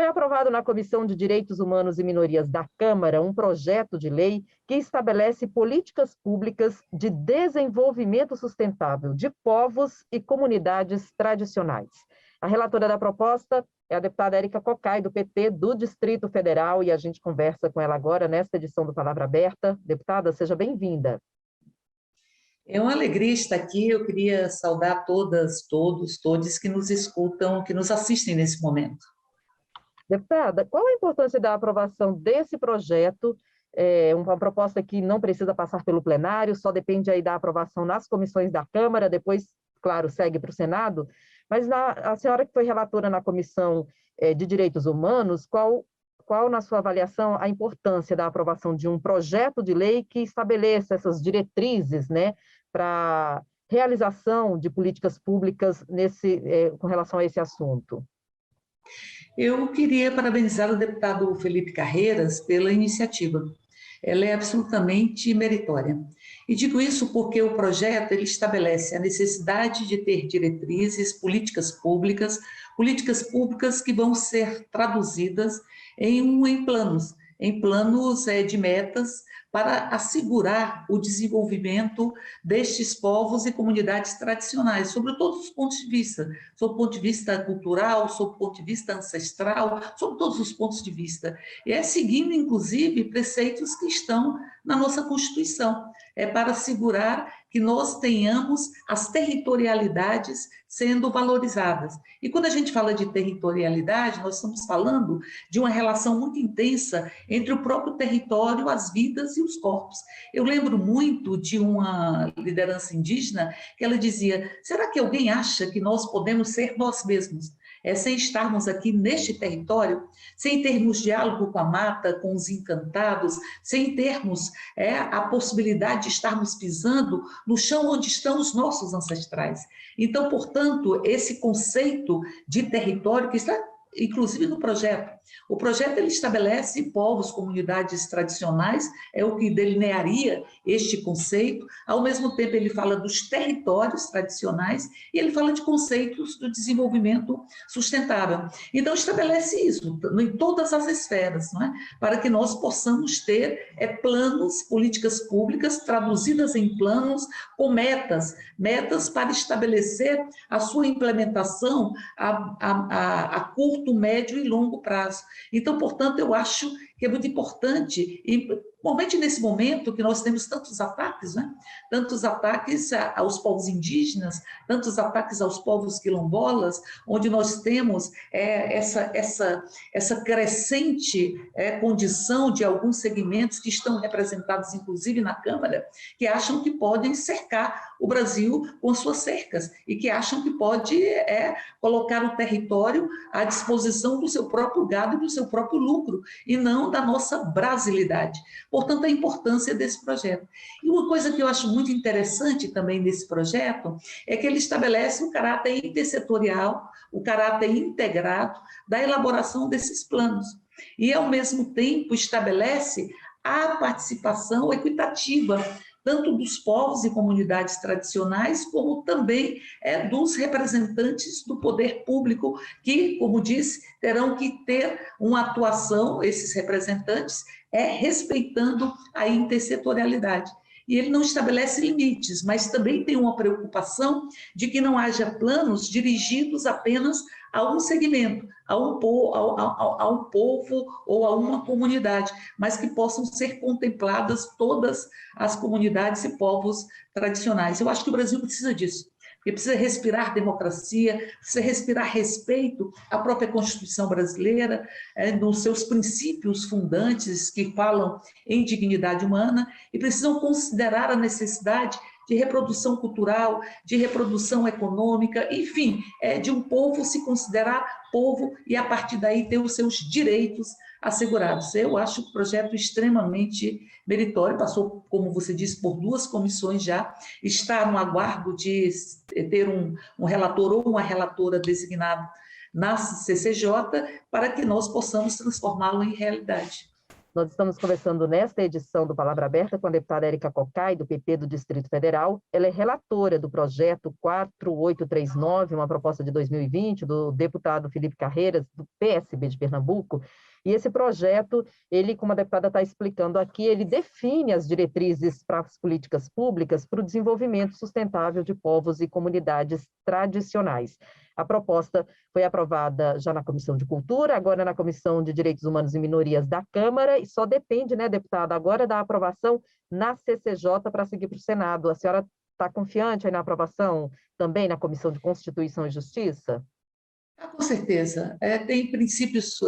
Foi aprovado na Comissão de Direitos Humanos e Minorias da Câmara um projeto de lei que estabelece políticas públicas de desenvolvimento sustentável de povos e comunidades tradicionais. A relatora da proposta é a deputada Érica Cocai, do PT do Distrito Federal, e a gente conversa com ela agora nesta edição do Palavra Aberta. Deputada, seja bem-vinda. É uma alegria estar aqui. Eu queria saudar todas, todos que nos escutam, que nos assistem nesse momento. Deputada, qual a importância da aprovação desse projeto? É uma proposta que não precisa passar pelo plenário, só depende aí da aprovação nas comissões da Câmara, depois, claro, segue para o Senado. Mas a senhora que foi relatora na Comissão de Direitos Humanos, qual, na sua avaliação, a importância da aprovação de um projeto de lei que estabeleça essas diretrizes, né, para realização de políticas públicas com relação a esse assunto? Eu queria parabenizar o deputado Felipe Carreiras pela iniciativa. Ela é absolutamente meritória. E digo isso porque o projeto ele estabelece a necessidade de ter diretrizes, políticas públicas que vão ser traduzidas em planos de metas para assegurar o desenvolvimento destes povos e comunidades tradicionais, sobre todos os pontos de vista, sob o ponto de vista cultural, sob o ponto de vista ancestral, sob todos os pontos de vista. E é seguindo, inclusive, preceitos que estão na nossa Constituição, para assegurar que nós tenhamos as territorialidades sendo valorizadas. E quando a gente fala de territorialidade, nós estamos falando de uma relação muito intensa entre o próprio território, as vidas e os corpos. Eu lembro muito de uma liderança indígena que ela dizia: será que alguém acha que nós podemos ser nós mesmos? Sem estarmos aqui neste território, sem termos diálogo com a mata, com os encantados, sem termos a possibilidade de estarmos pisando no chão onde estão os nossos ancestrais. Então, portanto, esse conceito de território que está inclusive no projeto. O projeto ele estabelece povos, comunidades tradicionais, é o que delinearia este conceito. Ao mesmo tempo, ele fala dos territórios tradicionais e ele fala de conceitos do desenvolvimento sustentável. Então, estabelece isso em todas as esferas, não é? Para que nós possamos ter planos, políticas públicas traduzidas em planos com metas para estabelecer a sua implementação a curto, médio e longo prazo. Então, portanto, eu acho que é muito importante, e principalmente nesse momento que nós temos tantos ataques, né? Tantos ataques aos povos indígenas, tantos ataques aos povos quilombolas, onde nós temos essa crescente condição de alguns segmentos que estão representados, inclusive na Câmara, que acham que podem cercar o Brasil com suas cercas e que acham que pode colocar o território à disposição do seu próprio gado e do seu próprio lucro, e não da nossa brasilidade. Portanto, a importância desse projeto. E uma coisa que eu acho muito interessante também nesse projeto é que ele estabelece o caráter intersetorial, o caráter integrado da elaboração desses planos. E, ao mesmo tempo, estabelece a participação equitativa tanto dos povos e comunidades tradicionais, como também dos representantes do poder público, que, como disse, terão que ter uma atuação, esses representantes, respeitando a intersetorialidade. E ele não estabelece limites, mas também tem uma preocupação de que não haja planos dirigidos apenas a um segmento, a um povo ou a uma comunidade, mas que possam ser contempladas todas as comunidades e povos tradicionais. Eu acho que o Brasil precisa disso. Porque precisa respirar democracia, precisa respirar respeito à própria Constituição brasileira, nos seus princípios fundantes que falam em dignidade humana, e precisam considerar a necessidade de reprodução cultural, de reprodução econômica, enfim, de um povo se considerar povo e, a partir daí, ter os seus direitos assegurados. Eu acho o projeto extremamente meritório, passou, como você disse, por 2 comissões já, está no aguardo de ter um relator ou uma relatora designado na CCJ para que nós possamos transformá-lo em realidade. Nós estamos conversando nesta edição do Palavra Aberta com a deputada Érica Cocai, do PP do Distrito Federal. Ela é relatora do projeto 4839, uma proposta de 2020, do deputado Felipe Carreiras, do PSB de Pernambuco. E esse projeto, ele, como a deputada está explicando aqui, ele define as diretrizes para as políticas públicas para o desenvolvimento sustentável de povos e comunidades tradicionais. A proposta foi aprovada já na Comissão de Cultura, agora na Comissão de Direitos Humanos e Minorias da Câmara, e só depende, né, deputada, agora da aprovação na CCJ para seguir para o Senado. A senhora está confiante aí na aprovação também na Comissão de Constituição e Justiça? Com certeza. Tem princípios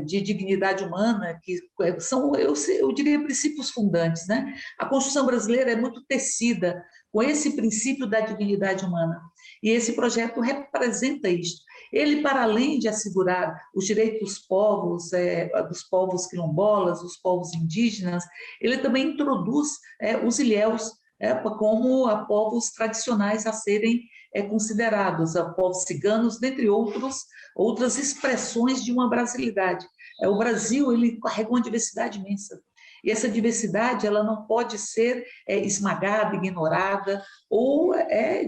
de dignidade humana que são, eu diria, princípios fundantes, né? A Constituição brasileira é muito tecida com esse princípio da dignidade humana. E esse projeto representa isso. Ele, para além de assegurar os direitos dos povos quilombolas, dos povos indígenas, ele também introduz os ilhéus como a povos tradicionais a serem considerados, a povos ciganos, dentre outras expressões de uma brasilidade. O Brasil, ele carrega uma diversidade imensa. E essa diversidade, ela não pode ser esmagada, ignorada ou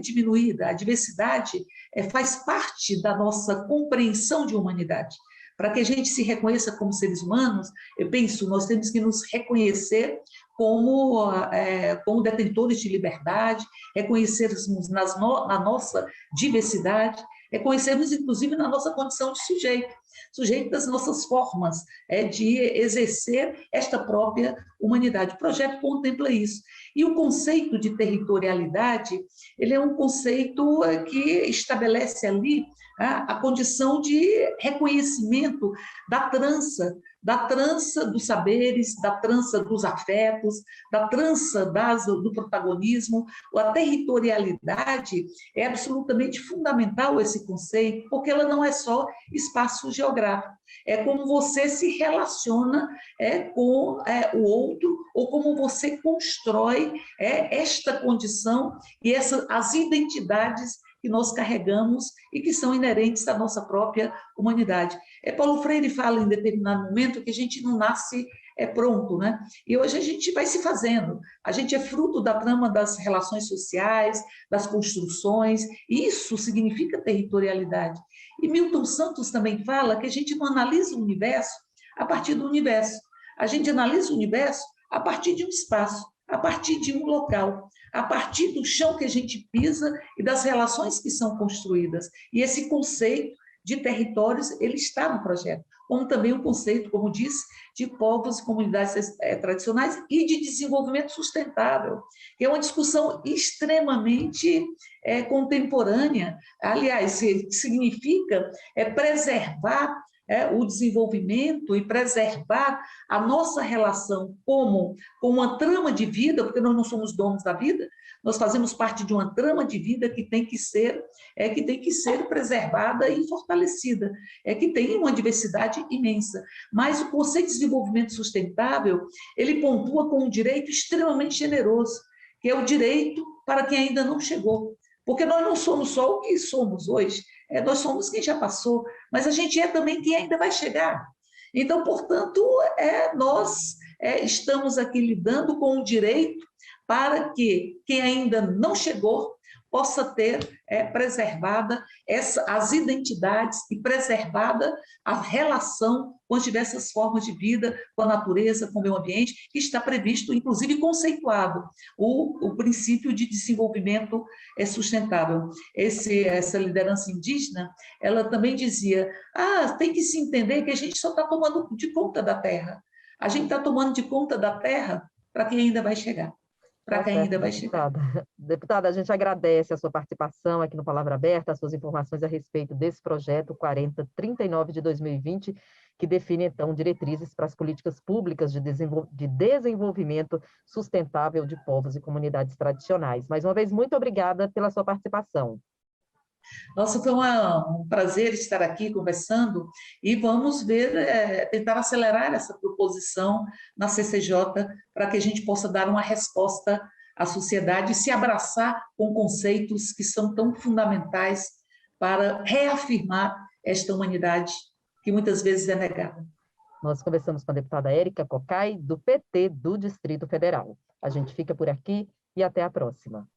diminuída. A diversidade faz parte da nossa compreensão de humanidade. Para que a gente se reconheça como seres humanos, eu penso, nós temos que nos reconhecer como detentores de liberdade, reconhecermos na nossa diversidade, reconhecermos, inclusive, na nossa condição de sujeito das nossas formas de exercer esta própria humanidade. O projeto contempla isso. E o conceito de territorialidade, ele é um conceito que estabelece ali a condição de reconhecimento da trança dos saberes, da trança dos afetos, da trança do protagonismo. A territorialidade é absolutamente fundamental, esse conceito, porque ela não é só espaço geográfico, é como você se relaciona com o outro, ou como você constrói esta condição e as identidades que nós carregamos e que são inerentes à nossa própria humanidade. Paulo Freire fala em determinado momento que a gente não nasce pronto, né? E hoje a gente vai se fazendo. A gente é fruto da trama das relações sociais, das construções, e isso significa territorialidade. E Milton Santos também fala que a gente não analisa o universo a partir do universo. A gente analisa o universo a partir de um espaço, a partir de um local, a partir do chão que a gente pisa e das relações que são construídas. E esse conceito de territórios, ele está no projeto, como também o conceito, como disse, de povos e comunidades tradicionais e de desenvolvimento sustentável, que é uma discussão extremamente contemporânea. Aliás, significa preservar o desenvolvimento e preservar a nossa relação com uma trama de vida, porque nós não somos donos da vida, nós fazemos parte de uma trama de vida que tem que ser preservada e fortalecida, que tem uma diversidade imensa. Mas o conceito de desenvolvimento sustentável, ele pontua com um direito extremamente generoso, que é o direito para quem ainda não chegou. Porque nós não somos só o que somos hoje, nós somos quem já passou, mas a gente é também quem ainda vai chegar. Então, portanto, nós estamos aqui lidando com o direito para que quem ainda não chegou possa ter preservada as identidades e preservada a relação com as diversas formas de vida, com a natureza, com o meio ambiente, que está previsto, inclusive conceituado, o princípio de desenvolvimento sustentável. Essa liderança indígena, ela também dizia, tem que se entender que a gente só está tomando de conta da terra. A gente está tomando de conta da terra para quem ainda vai chegar. Para quem ainda vai chegar. Deputada, a gente agradece a sua participação aqui no Palavra Aberta, as suas informações a respeito desse projeto 4039 de 2020, que define, então, diretrizes para as políticas públicas de desenvolvimento sustentável de povos e comunidades tradicionais. Mais uma vez, muito obrigada pela sua participação. Nossa, foi um prazer estar aqui conversando e vamos tentar acelerar essa proposição na CCJ para que a gente possa dar uma resposta à sociedade e se abraçar com conceitos que são tão fundamentais para reafirmar esta humanidade que muitas vezes é negada. Nós conversamos com a deputada Érica Cocai, do PT do Distrito Federal. A gente fica por aqui e até a próxima.